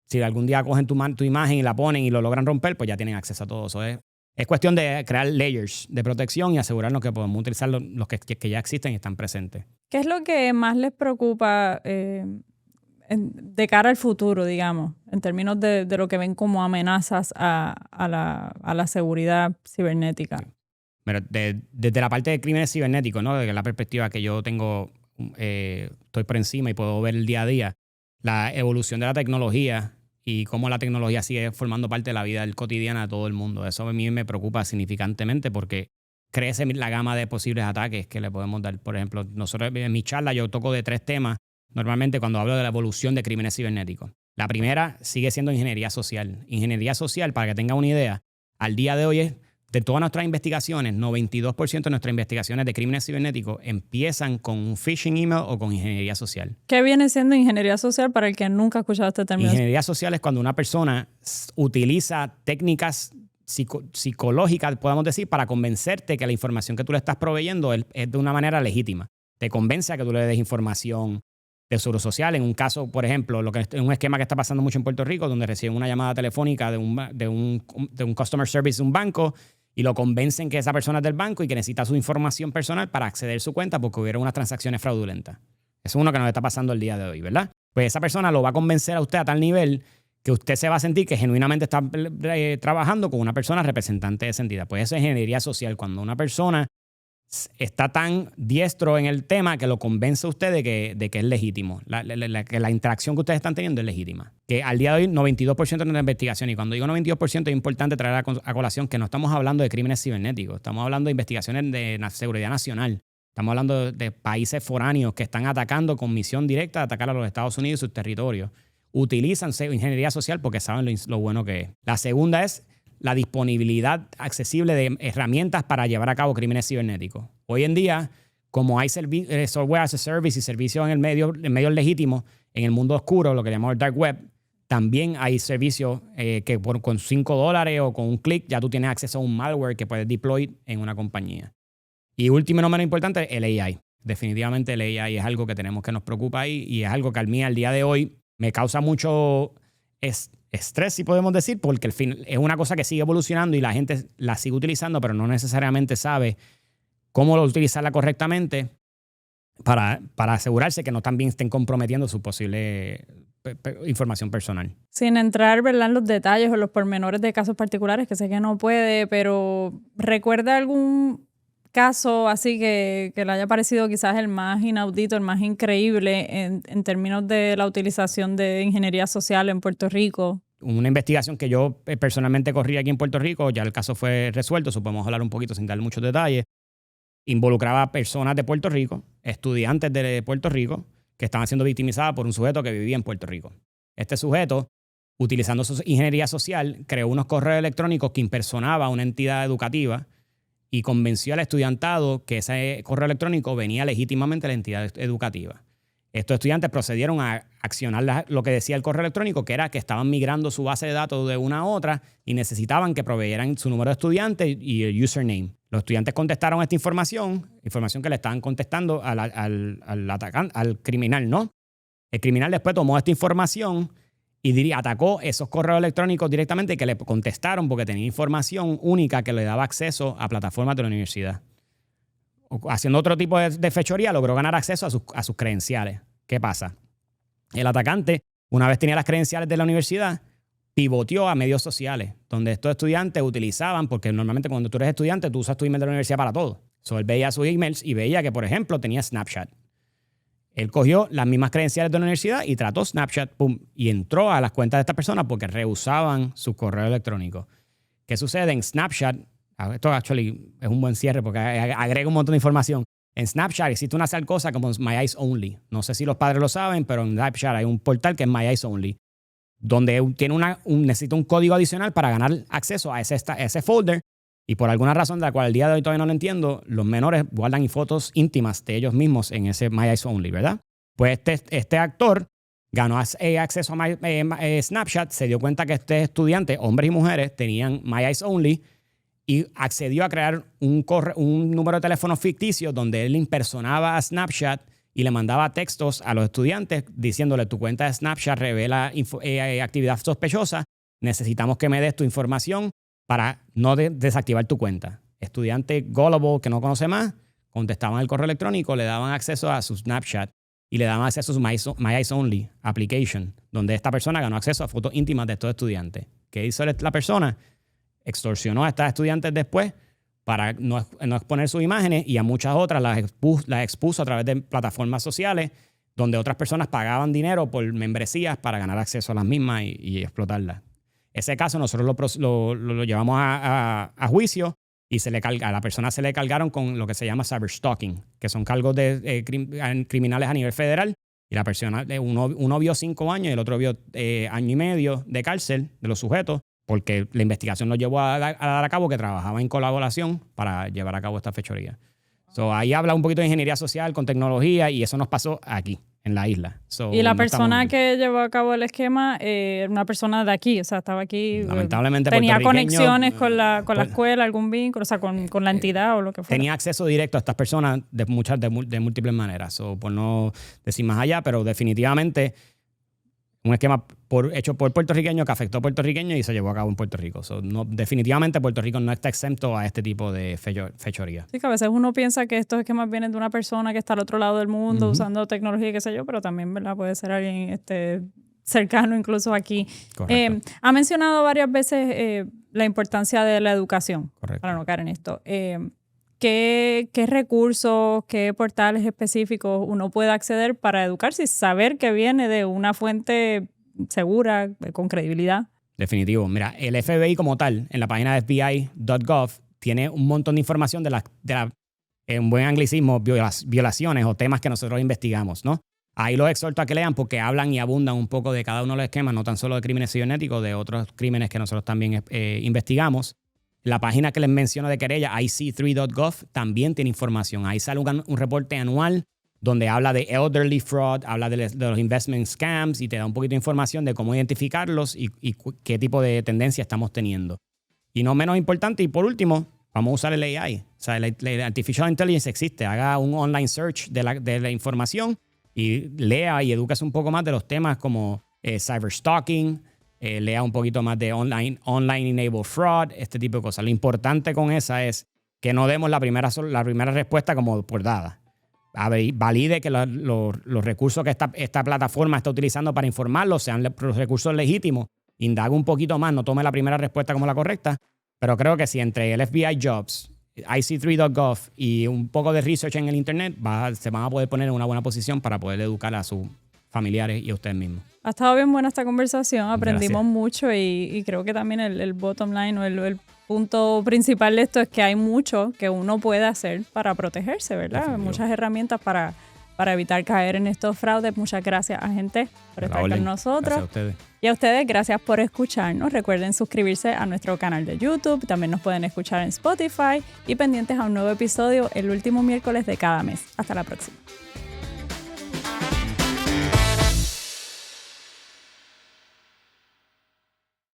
S1: si algún día cogen tu imagen y la ponen y lo logran romper, pues ya tienen acceso a todo eso. Es cuestión de crear layers de protección y asegurarnos que podemos utilizar los que ya existen y están presentes.
S2: ¿Qué es lo que más les preocupa de cara al futuro, digamos, en términos de lo que ven como amenazas a la seguridad cibernética?
S1: Mira, desde la parte de crímenes cibernéticos, ¿no? Desde la perspectiva que yo tengo, estoy por encima y puedo ver el día a día, la evolución de la tecnología y cómo la tecnología sigue formando parte de la vida cotidiana de todo el mundo. Eso a mí me preocupa significantemente porque crece la gama de posibles ataques que le podemos dar. Por ejemplo, nosotros en mi charla yo toco de 3 temas normalmente cuando hablo de la evolución de crímenes cibernéticos. La primera sigue siendo ingeniería social. Ingeniería social, para que tengan una idea, al día de hoy es de todas nuestras investigaciones, 92% de nuestras investigaciones de crímenes cibernéticos empiezan con un phishing email o con ingeniería social.
S2: ¿Qué viene siendo ingeniería social para el que nunca ha escuchado este término?
S1: Ingeniería social es cuando una persona utiliza técnicas psicológicas, podemos decir, para convencerte que la información que tú le estás proveyendo es de una manera legítima. Te convence a que tú le des información de seguro social. En un caso, por ejemplo, en un esquema que está pasando mucho en Puerto Rico, donde reciben una llamada telefónica de un customer service de un banco y lo convencen que esa persona es del banco y que necesita su información personal para acceder a su cuenta porque hubieron unas transacciones fraudulentas. Eso es uno que nos está pasando el día de hoy, ¿verdad? Pues esa persona lo va a convencer a usted a tal nivel que usted se va a sentir que genuinamente está trabajando con una persona representante de esa entidad. Pues eso es ingeniería social, cuando una persona está tan diestro en el tema que lo convence a usted de que es legítimo, que la interacción que ustedes están teniendo es legítima. Que al día de hoy 92% de nuestra investigación, y cuando digo 92% es importante traer a colación que no estamos hablando de crímenes cibernéticos, estamos hablando de investigaciones de seguridad nacional, estamos hablando de países foráneos que están atacando con misión directa de atacar a los Estados Unidos y sus territorios. Utilizan ingeniería social porque saben lo bueno que es. La segunda es la disponibilidad accesible de herramientas para llevar a cabo crímenes cibernéticos. Hoy en día, como hay software as a service y servicios en medios legítimos, en el mundo oscuro, lo que llamamos el dark web, también hay servicios que con $5 o con un clic ya tú tienes acceso a un malware que puedes deploy en una compañía. Y último y no menos importante, el AI. Definitivamente el AI es algo que nos preocupa ahí y es algo que al día de hoy me causa mucho estrés, si podemos decir, porque al fin es una cosa que sigue evolucionando y la gente la sigue utilizando, pero no necesariamente sabe cómo utilizarla correctamente para asegurarse que no también estén comprometiendo su posible información personal.
S2: Sin entrar, ¿verdad?, en los detalles o los pormenores de casos particulares, que sé que no puede, pero ¿recuerda algún caso así que le haya parecido quizás el más inaudito, el más increíble en términos de la utilización de ingeniería social en Puerto Rico?
S1: Una investigación que yo personalmente corrí aquí en Puerto Rico, ya el caso fue resuelto, podemos hablar un poquito sin dar muchos detalles. Involucraba a personas de Puerto Rico, estudiantes de Puerto Rico, que estaban siendo victimizadas por un sujeto que vivía en Puerto Rico. Este sujeto, utilizando su ingeniería social, creó unos correos electrónicos que impersonaba a una entidad educativa y convenció al estudiantado que ese correo electrónico venía legítimamente de la entidad educativa. estos estudiantes procedieron a accionar lo que decía el correo electrónico, que era que estaban migrando su base de datos de una a otra y necesitaban que proveyeran su número de estudiante y el username. Los estudiantes contestaron esta información que le estaban contestando al atacante, al criminal, ¿no? El criminal después tomó esta información y atacó esos correos electrónicos directamente que le contestaron porque tenía información única que le daba acceso a plataformas de la universidad. Haciendo otro tipo de fechoría, logró ganar acceso a sus credenciales. ¿Qué pasa? El atacante, una vez tenía las credenciales de la universidad, pivoteó a medios sociales, donde estos estudiantes utilizaban, porque normalmente cuando tú eres estudiante, tú usas tu email de la universidad para todo. Él veía sus emails y veía que, por ejemplo, tenía Snapchat. Él cogió las mismas credenciales de la universidad y trató Snapchat, pum, y entró a las cuentas de estas personas porque rehusaban su correo electrónico. ¿Qué sucede? En Snapchat, esto actually es un buen cierre porque agrega un montón de información. En Snapchat existe una cosa como My Eyes Only. No sé si los padres lo saben, pero en Snapchat hay un portal que es My Eyes Only, donde tiene necesita un código adicional para ganar acceso a ese folder. Y por alguna razón de la cual al día de hoy todavía no lo entiendo, los menores guardan fotos íntimas de ellos mismos en ese My Eyes Only, ¿verdad? Pues este actor ganó acceso a Snapchat, se dio cuenta que este estudiante, hombres y mujeres, tenían My Eyes Only y accedió a crear un número de teléfono ficticio donde él impersonaba a Snapchat y le mandaba textos a los estudiantes diciéndole: tu cuenta de Snapchat revela actividad sospechosa, necesitamos que me des tu información para no desactivar tu cuenta. Estudiante gullible que no conoce más, contestaban el correo electrónico, le daban acceso a su Snapchat y le daban acceso a su My Eyes Only application, donde esta persona ganó acceso a fotos íntimas de estos estudiantes. ¿Qué hizo la persona? Extorsionó a estas estudiantes después para no exponer sus imágenes y a muchas otras las expuso a través de plataformas sociales donde otras personas pagaban dinero por membresías para ganar acceso a las mismas y explotarlas. Ese caso nosotros lo llevamos a juicio y a la persona se le cargaron con lo que se llama cyberstalking, que son cargos de criminales a nivel federal. Y la persona, uno vio 5 años y el otro vio año y medio de cárcel de los sujetos, porque la investigación lo llevó a dar a cabo que trabajaba en colaboración para llevar a cabo esta fechoría. Ahí habla un poquito de ingeniería social con tecnología y eso nos pasó aquí, en la isla.
S2: Y la persona que llevó a cabo el esquema era una persona de aquí, o sea, estaba aquí.
S1: Lamentablemente
S2: tenía conexiones con la escuela, algún vínculo, o sea, con la entidad o lo que fuera.
S1: Tenía acceso directo a estas personas de múltiples maneras. Por no decir más allá, pero definitivamente un esquema hecho por puertorriqueños que afectó a puertorriqueños y se llevó a cabo en Puerto Rico. Definitivamente Puerto Rico no está exento a este tipo de fechoría.
S2: Sí, que a veces uno piensa que estos esquemas vienen de una persona que está al otro lado del mundo usando tecnología y qué sé yo, pero también, ¿verdad? Puede ser alguien cercano incluso aquí. Ha mencionado varias veces la importancia de la educación.
S1: Correcto.
S2: Para no caer en esto. ¿Qué recursos, qué portales específicos uno puede acceder para educarse y saber que viene de una fuente segura, con credibilidad?
S1: Definitivo. Mira, el FBI como tal, en la página de FBI.gov, tiene un montón de información de en buen anglicismo, violaciones o temas que nosotros investigamos, ¿no? Ahí los exhorto a que lean porque hablan y abundan un poco de cada uno de los esquemas, no tan solo de crímenes cibernéticos, de otros crímenes que nosotros también investigamos. La página que les menciono de querella, IC3.gov, también tiene información. Ahí sale un reporte anual donde habla de elderly fraud, habla de los investment scams y te da un poquito de información de cómo identificarlos y qué tipo de tendencia estamos teniendo. Y no menos importante, y por último, vamos a usar el AI. O sea, la Artificial Intelligence existe. Haga un online search de la información y lea y edúquese un poco más de los temas como cyberstalking, lea un poquito más de online enabled fraud, este tipo de cosas. Lo importante con esa es que no demos la primera respuesta como por dada. Valide que los recursos que esta plataforma está utilizando para informarlo sean los recursos legítimos. Indague un poquito más, no tome la primera respuesta como la correcta, pero creo que si entre el FBI Jobs, IC3.gov y un poco de research en el internet, se van a poder poner en una buena posición para poder educar a sus familiares y a ustedes mismos.
S2: Ha estado bien buena esta conversación, aprendimos mucho y creo que también el bottom line o el punto principal de esto es que hay mucho que uno puede hacer para protegerse, ¿verdad? Definitivo. Muchas herramientas para evitar caer en estos fraudes. Muchas gracias, agente, por estar con nosotros.
S1: Gracias a ustedes.
S2: Y a ustedes, gracias por escucharnos. Recuerden suscribirse a nuestro canal de YouTube. También nos pueden escuchar en Spotify y pendientes a un nuevo episodio el último miércoles de cada mes. Hasta la próxima.